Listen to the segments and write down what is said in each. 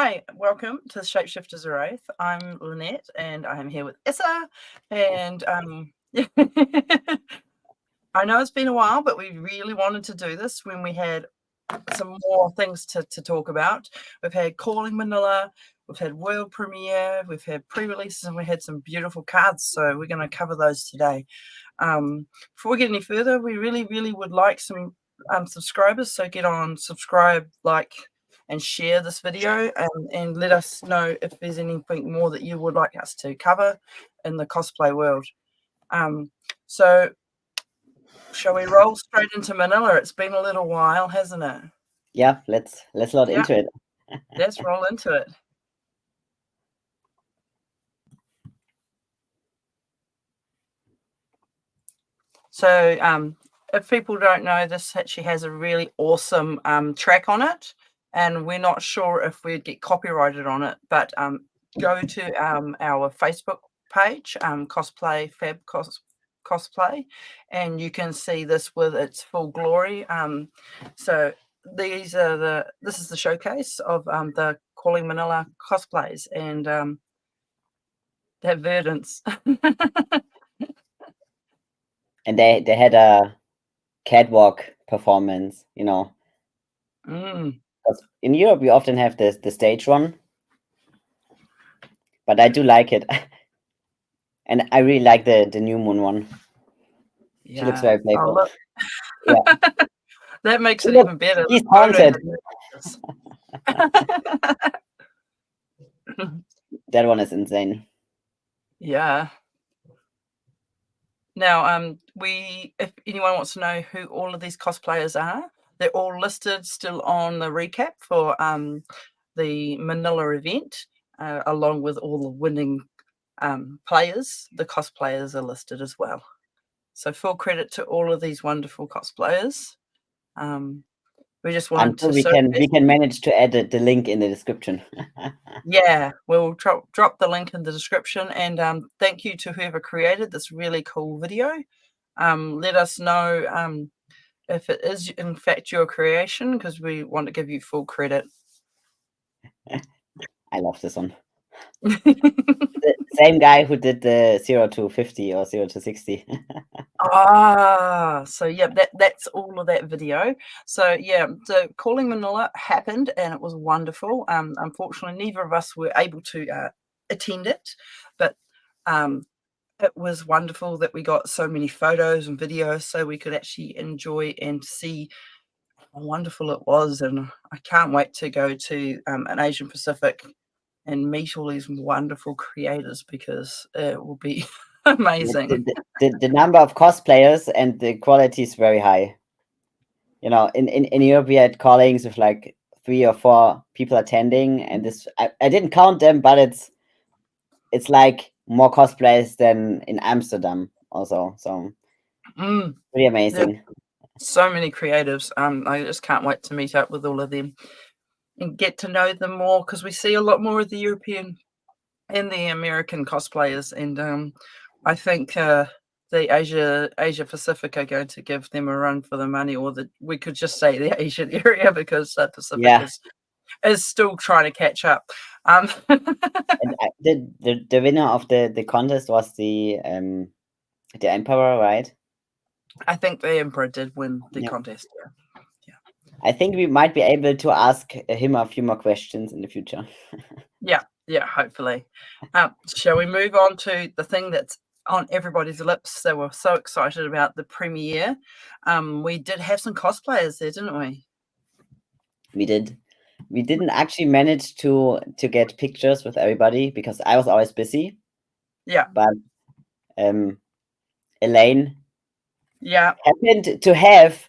Hi, welcome to Shapeshifters rathe. I'm Lynette and I am here with Eser. And I know it's been a while, but we really wanted to do this when we had some more things to talk about. We've had Calling Manila, we've had world premiere, we've had pre-releases, and we had some beautiful cards. So we're going to cover those today. Before we get any further, we really would like some subscribers. So get on subscribe, like, and share this video, and let us know if there's anything more that you would like us to cover in the cosplay world. So shall we roll straight into Manila? It's been a little while, hasn't it? Yeah, let's load into it. Let's roll into it. So if people don't know, this actually has a really awesome track on it, and we're not sure if we'd get copyrighted on it, but go to our Facebook page, Cosplay Fab Cosplay, and you can see this with its full glory. So this is the showcase of the Calling Manila cosplays, and they have verdants. And they had a catwalk performance, you know. Because in Europe we often have the stage one, but I do like it, and I really like the new moon one. Yeah. She looks very playful. Yeah. That makes it even better. He's haunted. That one is insane. Yeah. Now, if anyone wants to know who all of these cosplayers are, they're all listed still on the recap for the Manila event, along with all the winning players. The cosplayers are listed as well. So full credit to all of these wonderful cosplayers. We just wanted to. We can manage to add the link in the description. Yeah, we'll drop the link in the description, and thank you to whoever created this really cool video. Let us know if it is in fact your creation, because we want to give you full credit. I love this one. The same guy who did the 0 to 50 or 0 to 60. So yeah, that's all of that video. So yeah, so Calling Manila happened and it was wonderful. Unfortunately, neither of us were able to attend it, but it was wonderful that we got so many photos and videos so we could actually enjoy and see how wonderful it was. And I can't wait to go to an Asian Pacific and meet all these wonderful creators, because it will be amazing. The number of cosplayers and the quality is very high. You know, in Europe we had callings with like 3 or 4 people attending, and this I didn't count them, but it's like more cosplayers than in Amsterdam also. So pretty amazing. Yeah. So many creatives. I just can't wait to meet up with all of them and get to know them more, because we see a lot more of the European and the American cosplayers, and I think the Asia Pacific are going to give them a run for the money, or we could just say the Asian area, because Pacific is still trying to catch up. And the winner of the contest was the Emperor, right? I think the Emperor did win the contest. Yeah. I think we might be able to ask him a few more questions in the future. Yeah, hopefully. Shall we move on to the thing that's on everybody's lips? They were so excited about the premiere. We did have some cosplayers there, didn't we? We did. We didn't actually manage to get pictures with everybody because I was always busy. Yeah. But Elaine happened to have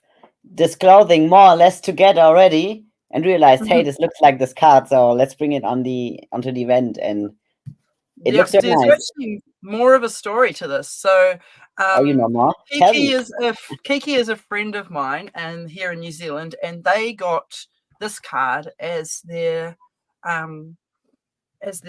this clothing more or less together already and realized, hey, this looks like this card, so let's bring it onto the event, and it looks very nice. There's actually more of a story to this. So you know more? Kiki is a friend of mine and here in New Zealand, and they got this card as their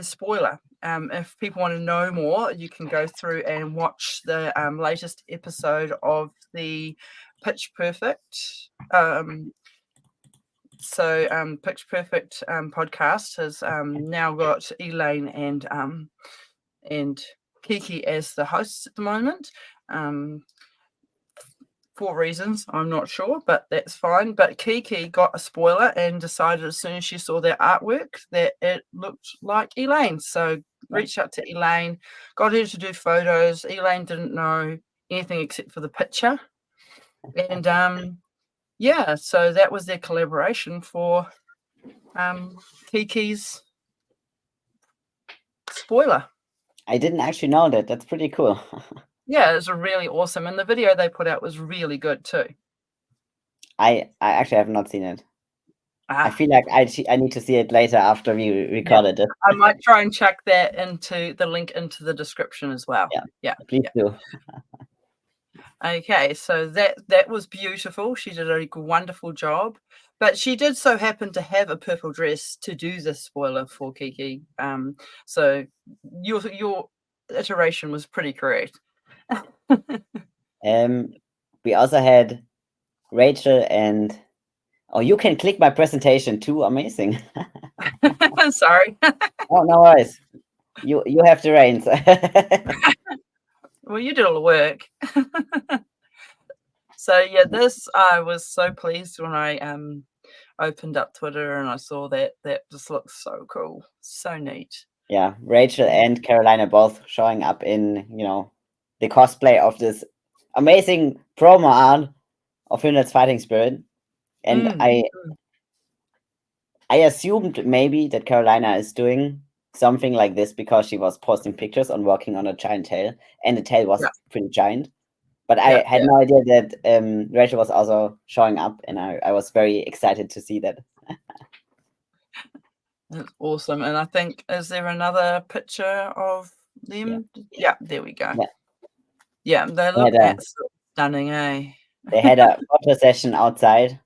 spoiler. If people want to know more, you can go through and watch the latest episode of the Pitch Perfect So Picture Perfect podcast has now got Elaine and Kiki as the hosts at the moment. For reasons I'm not sure, but that's fine. But Kiki got a spoiler and decided as soon as she saw their artwork that it looked like Elaine. So reached out to Elaine, got her to do photos. Elaine didn't know anything except for the picture. And yeah, so that was their collaboration for Kiki's spoiler. I didn't actually know that. That's pretty cool. Yeah, it was really awesome. And the video they put out was really good too. I actually have not seen it. I Ah, feel like I need to see it later after we yeah. recorded it. I might try and chuck that into the link into the description as well. Yeah, Yeah. please Yeah. do. Okay, so that was beautiful. She did a wonderful job, but she did so happen to have a purple dress to do the spoiler for Kiki. So your iteration was pretty correct. We also had Rachel and oh, you can click my presentation too. Amazing. Sorry. Oh, no worries. You have the reins. Well, you did all the work. So yeah, this I was so pleased when I opened up Twitter and I saw that. That just looks so cool, so neat. Yeah, Rachel and Carolina both showing up in, the cosplay of this amazing promo art of Hyunet's fighting spirit. And Mm, I assumed maybe that Carolina is doing something like this because she was posting pictures on working on a giant tail, and the tail was yeah, pretty giant. But yeah, I had no idea that Rachel was also showing up, and I was very excited to see that. that's awesome. And I think, is there another picture of them? Yeah, there we go. Yeah. Yeah, they They look had a, absolutely stunning, eh? they had a photo session outside,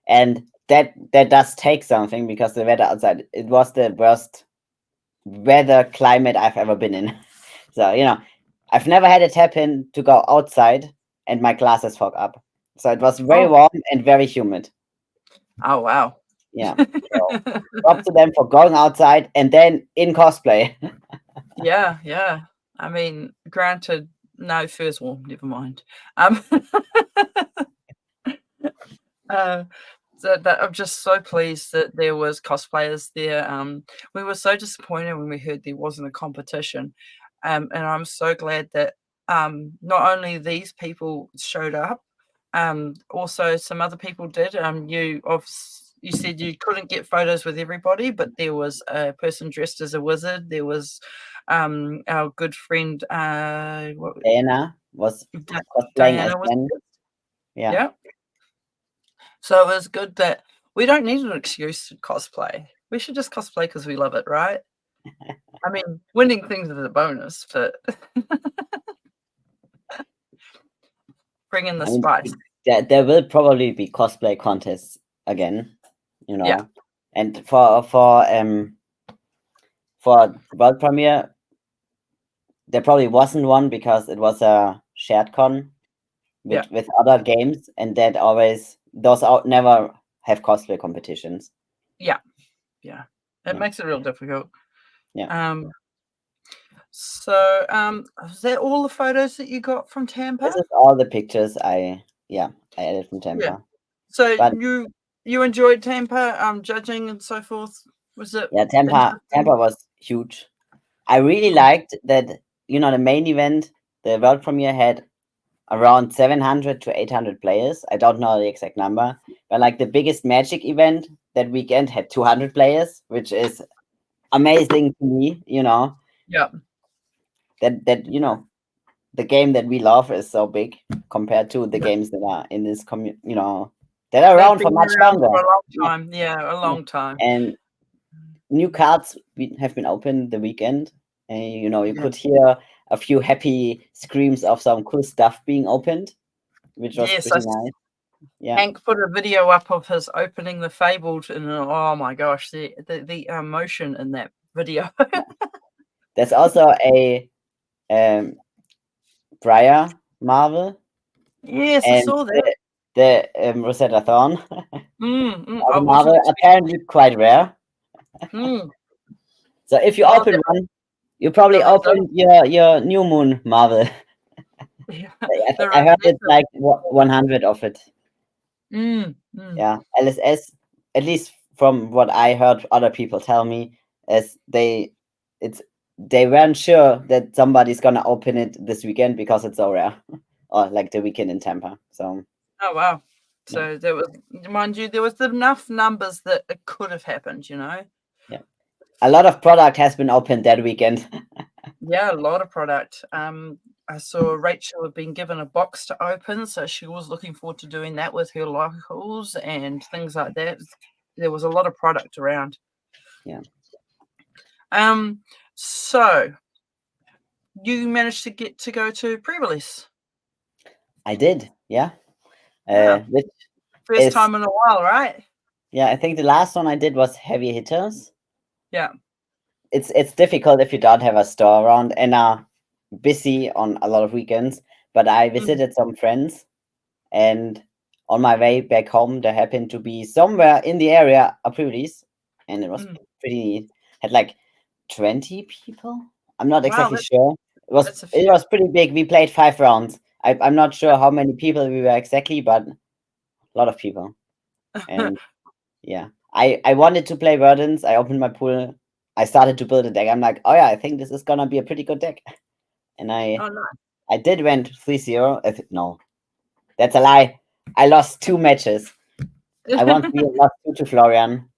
and that does take something because the weather outside, it was the worst weather climate I've ever been in. So I've never had it happen to go outside and my glasses fog up. So it was very Oh, warm and very humid. oh wow. Yeah. So props to them for going outside and then in cosplay. Yeah, yeah. I mean, granted, no first well, never mind. Uh, so that I'm just so pleased that there was cosplayers there. We were so disappointed when we heard there wasn't a competition, and I'm so glad that not only these people showed up, also some other people did. You said you couldn't get photos with everybody, but there was a person dressed as a wizard. There was our good friend, Diana was cosplaying as Diana was Ben. Yeah. yeah. So it was good that we don't need an excuse to cosplay. We should just cosplay because we love it, right? I mean, winning things is a bonus, but bring in the I mean, spice. there will probably be cosplay contests again, Yeah. And for world premiere, there probably wasn't one because it was a shared con Yeah. with other games, and that always those out never have cosplay competitions. Yeah. Yeah. It Yeah. makes it real difficult. Yeah. So is that all the photos that you got from Tampa? This is all the pictures I added from Yeah. Tampa. So But you enjoyed Tampa, judging and so forth. Was it yeah, Tampa interesting? was huge. I really liked that, the main event, the world premiere had around 700 to 800 players. I don't know the exact number, but like the biggest Magic event that weekend had 200 players, which is amazing to me, Yeah. that the game that we love is so big compared to the Yeah. games that are in this that are They've around for been much around longer. for a long Yeah, time. Yeah, a yeah. long time. And new cards have been opened the weekend, and you Yeah. could hear a few happy screams of some cool stuff being opened, which was Yes, I pretty nice. Yeah, Hank put a video up of his opening the Fabled, and oh my gosh, the emotion in that video. there's also a Briar Marvel Yes, I and saw that. the Rosetta Thorn. I The wasn't marble expecting. apparently quite rare. Mm, So if you oh, open one, you the probably Rosetta. opened your new moon marble. Yeah, the I heard it's Rosetta. like 100 of it. Mm, mm. Yeah, LSS, at least from what I heard other people tell me, is it's they weren't sure that somebody's gonna open it this weekend because it's so rare, or like the weekend in Tampa. So Oh wow. yeah, So there was, mind you, there was enough numbers that it could have happened. yeah, a lot of product has been opened that weekend. Yeah, a lot of product. I saw Rachel had been given a box to open, so she was looking forward to doing that with her locals and things like that. There was a lot of product around. Yeah, Um, so you managed to get to go to pre-release. I did. Yeah, Yeah, which first is time in a while, right? yeah. I think the last one I did was Heavy Hitters. Yeah. It's difficult if you don't have a store around and are busy on a lot of weekends. But I Mm, visited some friends, and on my way back home, there happened to be somewhere in the area a pre-release, and it was mm. pretty neat. Had like 20 people. I'm not Wow, exactly sure. that's a It few. was pretty big. We played 5 rounds. I'm not sure how many people we were exactly, but a lot of people. And yeah, I wanted to play Verdance. I opened my pool. I started to build a deck. I'm like, oh yeah, I think this is gonna be a pretty good deck. And Oh no. I did went 3-0. No, that's a lie. I lost 2 matches. I won 3 and lost 2 to Florian.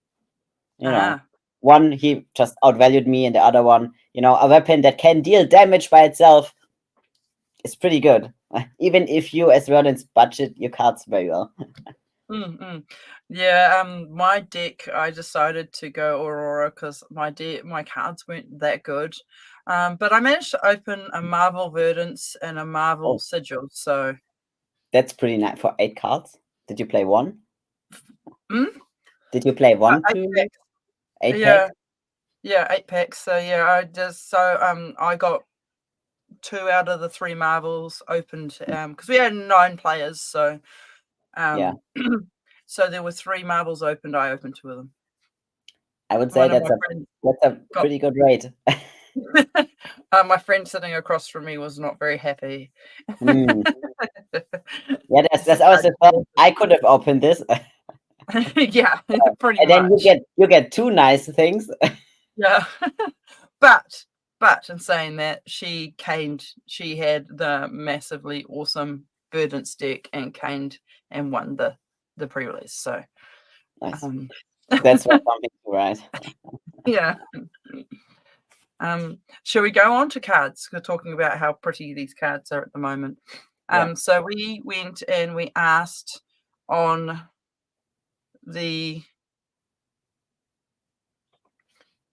You know, Ah. one he just outvalued me, and the other one, a weapon that can deal damage by itself is pretty good. Even if you, as Verdance, budget your cards very well. Mm. Yeah, my deck, I decided to go Aurora because my cards weren't that good. But I managed to open a Marvel Verdance and a Marvel Oh, Sigil. So, that's pretty nice for 8 cards. Did you play one? mm? Did you play one 8 packs. 8 pack? Yeah, yeah, 8 packs. So yeah, I got 2 out of the 3 Marvels opened because we had 9 players. So Yeah, um, so there were 3 Marvels opened. I opened 2 of them. I would say One of that's my a friends that's a got pretty good rate. my friend sitting across from me was not very happy. Hmm. Yeah, He that's said, always "Don't the thought. do I could have opened this, and this." Yeah, pretty then you much. get 2 nice things. Yeah. But in saying that, she had the massively awesome Verdance deck and caned and won the pre-release. So Nice. um That's what something to write. yeah. Shall we go on to cards? We're talking about how pretty these cards are at the moment. Yeah. So we went and we asked on the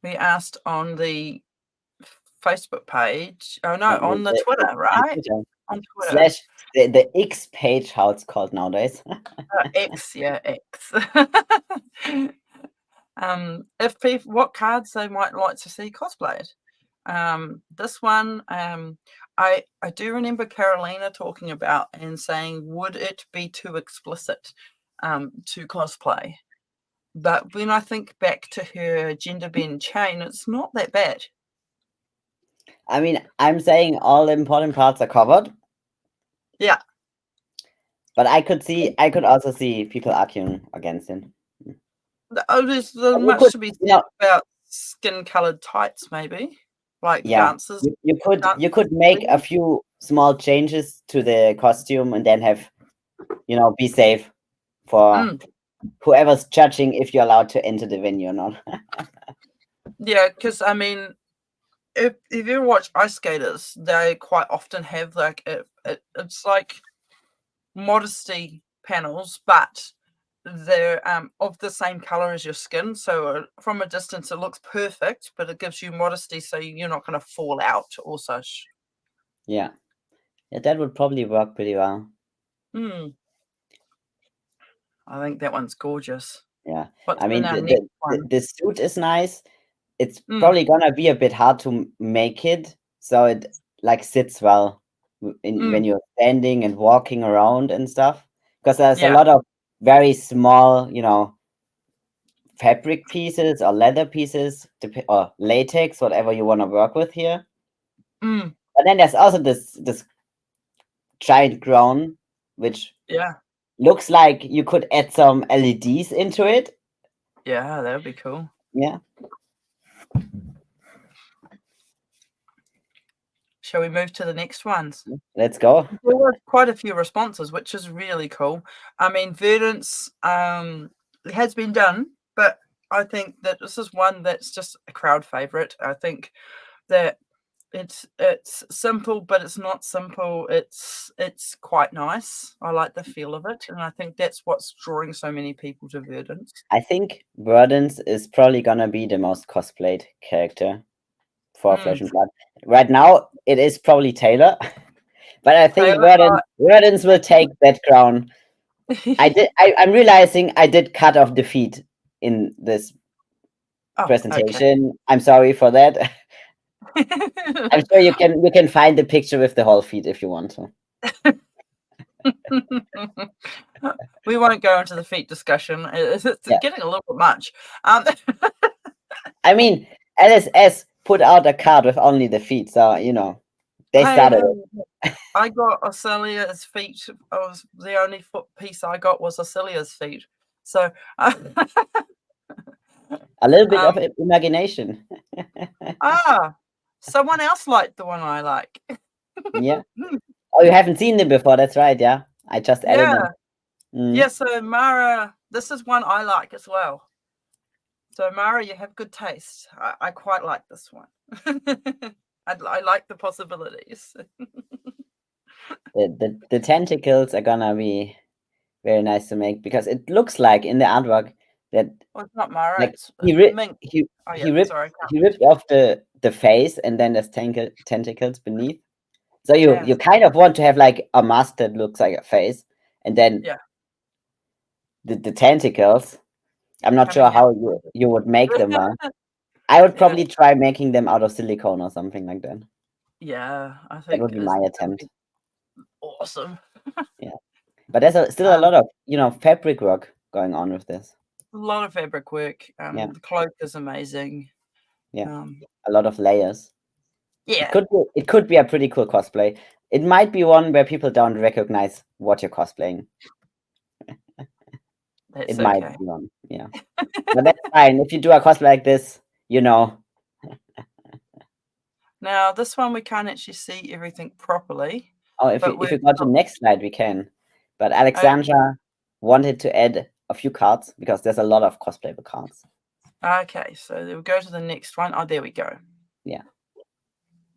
the Facebook page. Oh no, Yeah, on the Twitter, the right? Twitter On Twitter. slash the X page, how it's called nowadays. X, yeah, X. If people, what cards they might like to see cosplayed. This one, I do remember Carolina talking about and saying, would it be too explicit to cosplay? But when I think back to her gender bend chain, it's not that bad. I mean, I'm saying all the important parts are covered, Yeah. but I could also see people arguing against it. There's You much could, to be you said know, about skin-colored tights, maybe, like the yeah, dancers. you could make a few small changes to the costume and then have, be safe for Mm, whoever's judging if you're allowed to enter the venue or not. yeah, because I mean, if you watch ice skaters, they quite often have like it's like modesty panels, but they're of the same color as your skin. So from a distance, it looks perfect, but it gives you modesty, so you're not going to fall out or such. Yeah, yeah, that would probably work pretty well. Hmm. I think that one's gorgeous. Yeah, What's I in mean our next one? the suit is nice. It's Mm, probably gonna be a bit hard to make it so it like sits well in mm, when you're standing and walking around and stuff because there's a yeah. lot of very small, fabric pieces or leather pieces or latex, whatever you want to work with here. Mm, But then there's also this giant crown, which yeah. looks like you could add some LEDs into it. Yeah, that would be cool. Yeah, Shall we move to the next ones? let's go. There were quite a few responses, which is really cool. I mean, Verdant's it has been done, but I think that this is one that's just a crowd favorite. I think that it's simple, but it's not simple. It's quite nice. I like the feel of it, and I think that's what's drawing so many people to Verdant's. I think Verdance is probably gonna be the most cosplayed character for Flesh Mm. and Blood. Right now, it is probably Taylor, but I think Taylor, Verdance will take that crown. I'm realizing I did cut off the feet in this oh, okay. presentation. I'm sorry for that. I'm sure you can find the picture with the whole feet if you want to. We won't go into the feet discussion. It's Yeah. getting a little bit much. I mean, LSS put out a card with only the feet, so they started it. I got Ocelia's feet. The only foot piece I got was Ocelia's feet. So, A little bit of imagination. someone else liked the one I like. Yeah. Oh, you haven't seen them before. That's right. Yeah. I just added them. Yeah. So Mara, this is one I like as well. So Mara, you have good taste. I quite like this one. I like the possibilities. The tentacles are gonna be very nice to make because it looks like in the artwork that Well, it's not Mara. like It's he ripped Mink. he Oh he yeah. ripped Sorry. he ripped off the face and then there's tentacles beneath. So you Yeah. you kind of want to have like a mask that looks like a face, and then Yeah. the tentacles. I'm not sure Coming out. how you would make them. I would Yeah. probably try making them out of silicone or something like that. Yeah. I That think would be my that would attempt. be awesome. Yeah, but there's still a lot of fabric work going on with this. A lot of fabric work. Yeah, The cloak is amazing. yeah, Um, a lot of layers. yeah, It could be a pretty cool cosplay. It might be one where people don't recognize what you're cosplaying. It that's might okay. be one, yeah. But that's fine. If you do a cosplay like this, Now this one we can't actually see everything properly, Oh, if but you we've go to got the next slide, we can. But okay. Alexandra wanted to add a few cards because there's a lot of cosplayable cards. Okay, so we'll go to the next one. Oh, there we go. Yeah.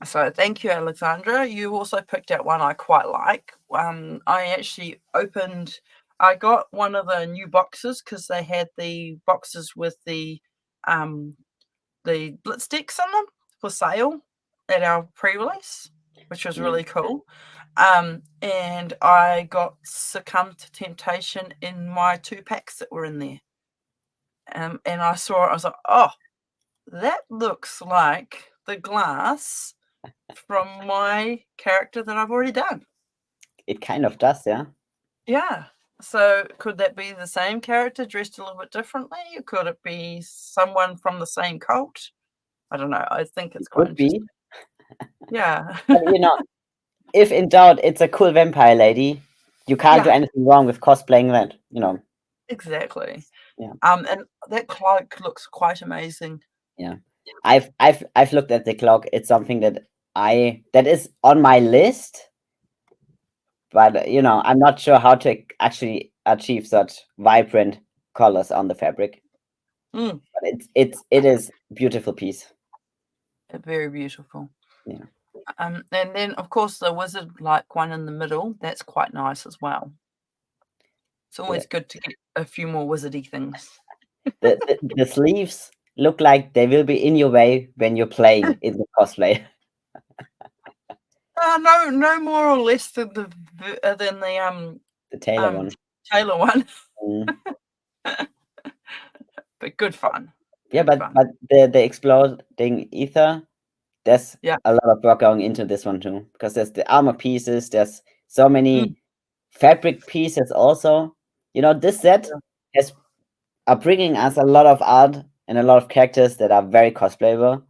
So thank you, Alexandra. You also picked out one I quite like. I actually I got one of the new boxes because they had the boxes with the blitz decks in them for sale at our pre-release, which was really cool. And I got Succumb to Temptation in my 2 packs that were in there. And I saw it, I was like, oh, that looks like the glass from my character that I've already done. It kind of does, yeah. Yeah. So could that be the same character dressed a little bit differently? Or could it be someone from the same cult? I don't know. I think it's quite Could be. interesting. Yeah. But if in doubt, it's a cool vampire lady. You can't do Yeah, anything wrong with cosplaying that, exactly. Yeah. And that cloak looks quite amazing. Yeah. I've looked at the clock. It's something that is on my list, but I'm not sure how to actually achieve such vibrant colors on the fabric. Mm, But it is a beautiful piece. very beautiful. Yeah. And then of course the wizard-like one in the middle, that's quite nice as well. It's always Yeah. good to get a few more wizardy things. The sleeves look like they will be in your way when you're playing in the cosplay. No more or less than the The Taylor one. Taylor one, Mm. but good fun. Yeah, Good but fun. the exploding ether, there's Yeah. a lot of work going into this one too, because there's the armor pieces, there's so Mm, many fabric pieces also. This set has are bringing us a lot of art and a lot of characters that are very cosplayable,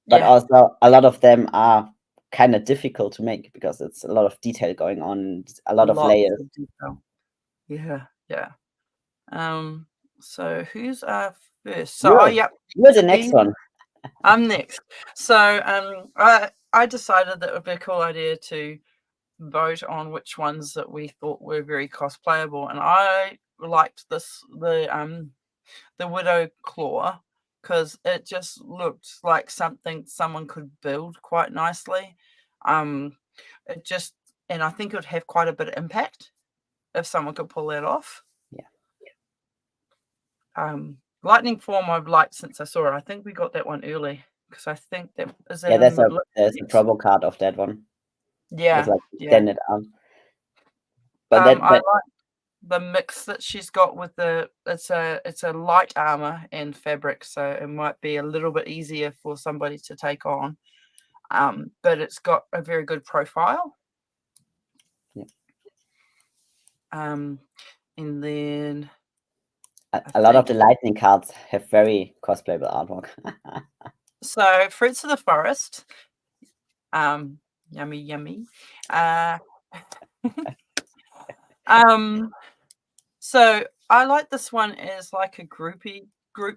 but Yeah, also a lot of them are kind of difficult to make because it's a lot of detail going on, a lot of lots layers. of detail. Yeah, yeah. Um, so who's our first? So, oh, You're yep, you're the next we one. I'm next. So, I decided that it would be a cool idea to vote on which ones that we thought were very cosplayable, and I liked the Widow Claw because it just looked like something someone could build quite nicely. Um, it just and I think it would have quite a bit of impact if someone could pull that off. Yeah, Lightning Form I've liked since I saw it. I think we got that one early because I think that is that yeah. in the There's a list? promo card of that one with Yeah, like yeah. extended arm. But that I that like the mix that she's got with it's a light armor and fabric, so it might be a little bit easier for somebody to take on. But it's got a very good profile. yeah. Um, and then I A lot of think the lightning cards have very cosplayable artwork. so. Fruits of the Forest. Um, yummy, yummy. Uh, um, So I like this one as like a group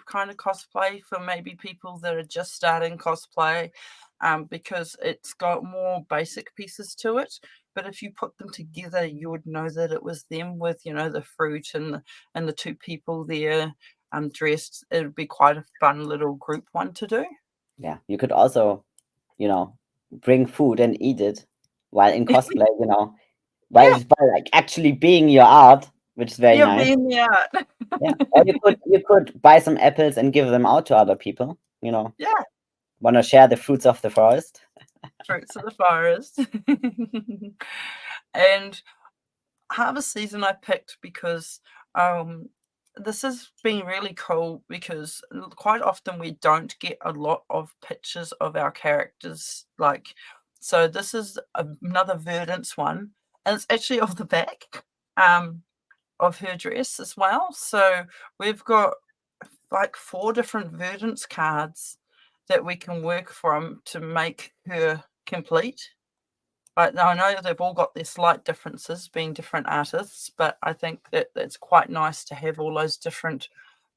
kind of cosplay for maybe people that are just starting cosplay, because it's got more basic pieces to it. But if you put them together, you would know that it was them with the fruit and the two people there dressed. It would be quite a fun little group one to do. Yeah, you could also, you know, bring food and eat it while in cosplay. Yeah, By like actually being your art, which is very yeah, nice. being the art. Yeah, or you could buy some apples and give them out to other people. Yeah, Want to share the fruits of the forest. fruits of the forest. And harvest season I picked because this has been really cool because quite often we don't get a lot of pictures of our characters. So this is another Verdance one, and it's actually of the back of her dress as well. So we've got like 4 different Verdance cards that we can work from to make her complete. Now I know they've all got their slight differences being different artists, but I think that it's quite nice to have all those different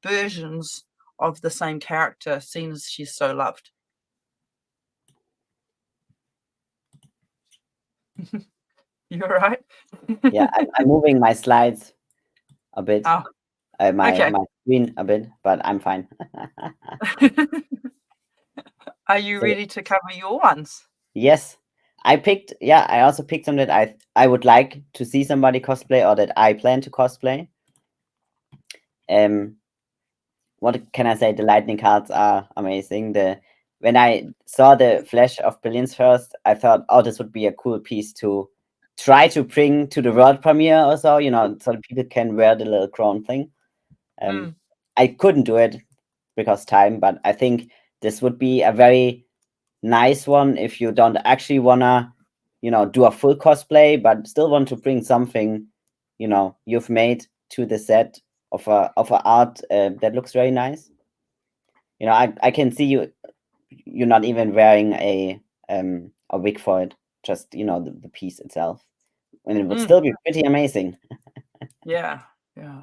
versions of the same character, seeing as she's so loved. You're right. Yeah, I'm moving my slides a bit, Oh, my okay. my screen a bit, but I'm fine. Are you So ready to cover your ones? yes, I picked. Yeah, I also picked some that I would like to see somebody cosplay or that I plan to cosplay. Um, what can I say? The lightning cards are amazing. The When I saw the flash of Brilliance first, I thought, oh, this would be a cool piece to try to bring to the world premiere or so. So that people can wear the little crown thing. Um, Mm, I couldn't do it because time, but I think this would be a very nice one if you don't actually wanna, do a full cosplay, but still want to bring something, you've made to the set of a art that looks very nice. I can see you're not even wearing a wig for it, just the piece itself, and it would mm, still be pretty amazing. yeah, yeah,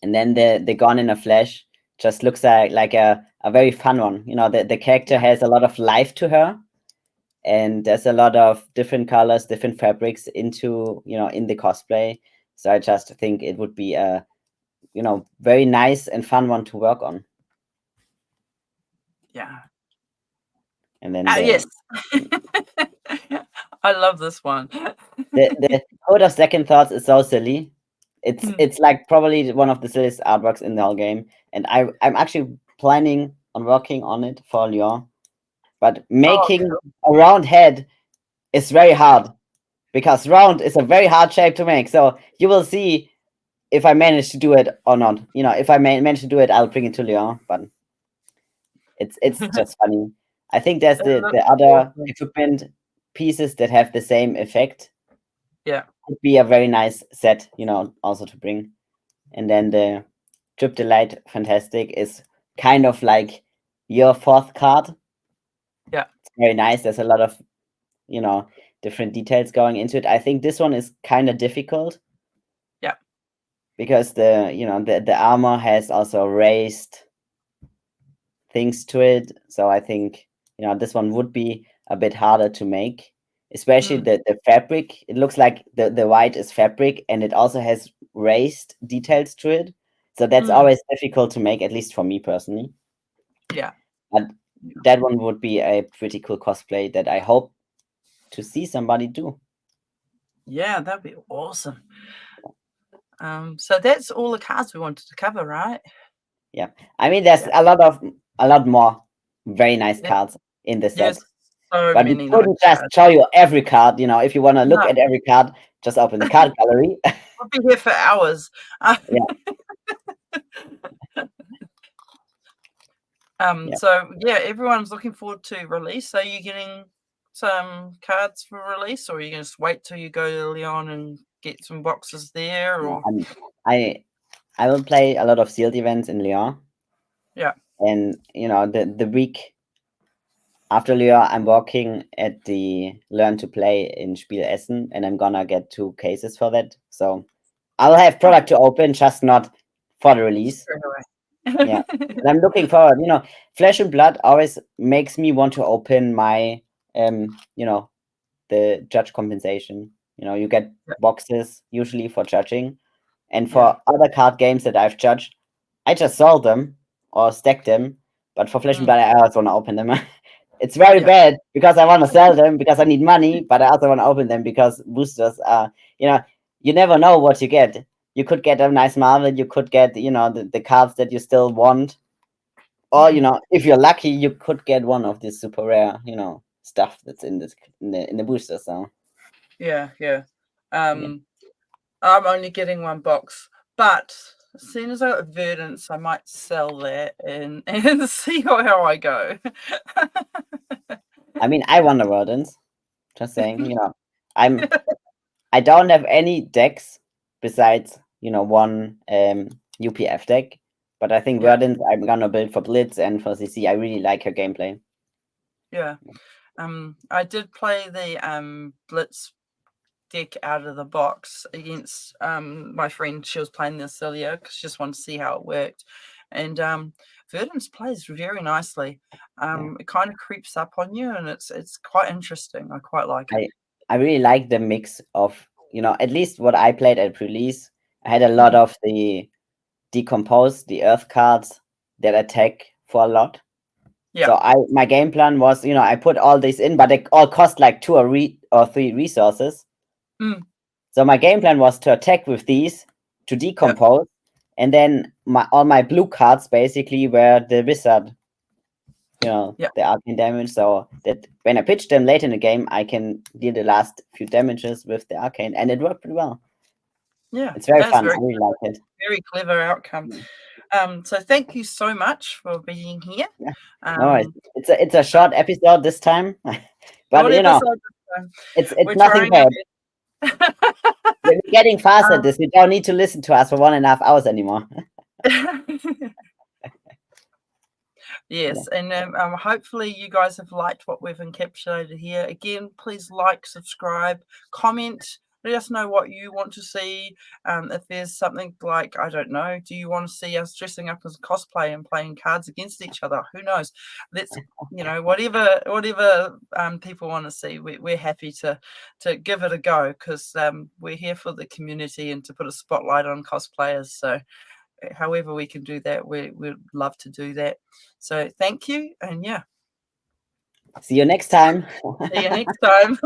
And then the Gone in a Flash just looks like a very fun one. The character yeah, has a lot of life to her, and there's a lot of different colors, different fabrics in the cosplay. So I just think it would be a very nice and fun one to work on. yeah. And then Yes. I love this one. the Code of Second Thoughts is so silly. It's Mm. it's like probably one of the silliest artworks in the whole game, and I'm actually planning on working on it for Lyon. But Oh, making cool. a round head is very hard because round is a very hard shape to make. So you will see if I manage to do it or not. If I manage to do it, I'll bring it to Lyon. But it's just funny. I think there's It the looks other awesome. equipment pieces that have the same effect. Yeah. Would be a very nice set, also to bring. and then the Trip Fantastic is kind of like your fourth card. Yeah. It's very nice. There's a lot of, you know, different details going into it. I think this one is kind of difficult Yeah. because the armor has also raised things to it. So I think, this one would be a bit harder to make, especially Mm, the fabric. It looks like the white is fabric, and it also has raised details to it. So that's mm, always difficult to make, at least for me personally. yeah. But that one would be a pretty cool cosplay that I hope to see somebody do. Yeah, that'd be awesome. So that's all the cards we wanted to cover, right? Yeah. I mean, there's Yeah. a lot more very nice Yep. cards in the There's set, so but we many nice couldn't just cards. show you every card. If you want to look No, at every card, just open the card gallery. we'll be here for hours. Yeah, yeah. So yeah, everyone's looking forward to release. Are you getting some cards for release, or are you gonna just wait till you go to Leon and get some boxes there? Yeah. Or I will play a lot of sealed events in Lyon, yeah, and the week after Lyon, I'm working at the Learn to Play in Spiel Essen, and I'm gonna get 2 cases for that. So I'll have oh, product to open, just not for the release. straight Yeah. away. And I'm looking forward. Flesh and Blood always makes me want to open my the judge compensation. You get Yeah, boxes usually for judging. And yeah, for other card games that I've judged, I just sold them or stacked them. But for Flesh and mm, Blood, I always want to open them. It's very yeah, bad because I want to sell them because I need money, but I also want to open them because boosters are, you never know what you get. You could get a nice Marvel, you could get, the cards that you still want. Or, mm, if you're lucky, you could get one of this super rare, stuff that's in the booster. So yeah, yeah. yeah. Um, I'm only getting one box, but as soon as I got Verdance, I might sell that and and see how I go. I mean, I won the Rodents. Just saying, I'm I don't have any decks besides, one UPF deck. But I think Yeah, Verdant I'm gonna build for Blitz and for CC. I really like her gameplay. yeah. I did play the Blitz deck out of the box against my friend. She was playing this earlier because she just wanted to see how it worked. And Verdance plays very nicely. Yeah. It kind of creeps up on you, and it's quite interesting. I quite like it. I I really like the mix of, at least what I played at release. I had a lot Mm, of the decompose, the earth cards that attack for a lot. yeah. So my game plan was, I put all these in, but they all cost like 2 or 3 resources. Mm, So my game plan was to attack with these, to yeah. decompose, and then all my blue cards basically were the wizard, Yeah. the arcane damage. So that when I pitch them late in the game, I can deal the last few damages with the arcane, and it worked pretty well. Yeah. It's very That's fun. I really like it. very clever outcome. Yeah, So thank you so much for being here. yeah. No worries. Um, It's a short episode this time, but Short episode this time. it's We're nothing trying our bad. best. We're getting fast at this. You don't need to listen to us for 1.5 hours anymore. Yeah. Yes, and hopefully you guys have liked what we've encapsulated here. Again, please like, subscribe, comment. Let us know what you want to see. If there's something like, I don't know, do you want to see us dressing up as cosplay and playing cards against each other? Who knows? Let's, whatever people want to see, we're happy to give it a go because we're here for the community and to put a spotlight on cosplayers. So however we can do that, we'd love to do that. So thank you, and yeah, See you next time. see you next time.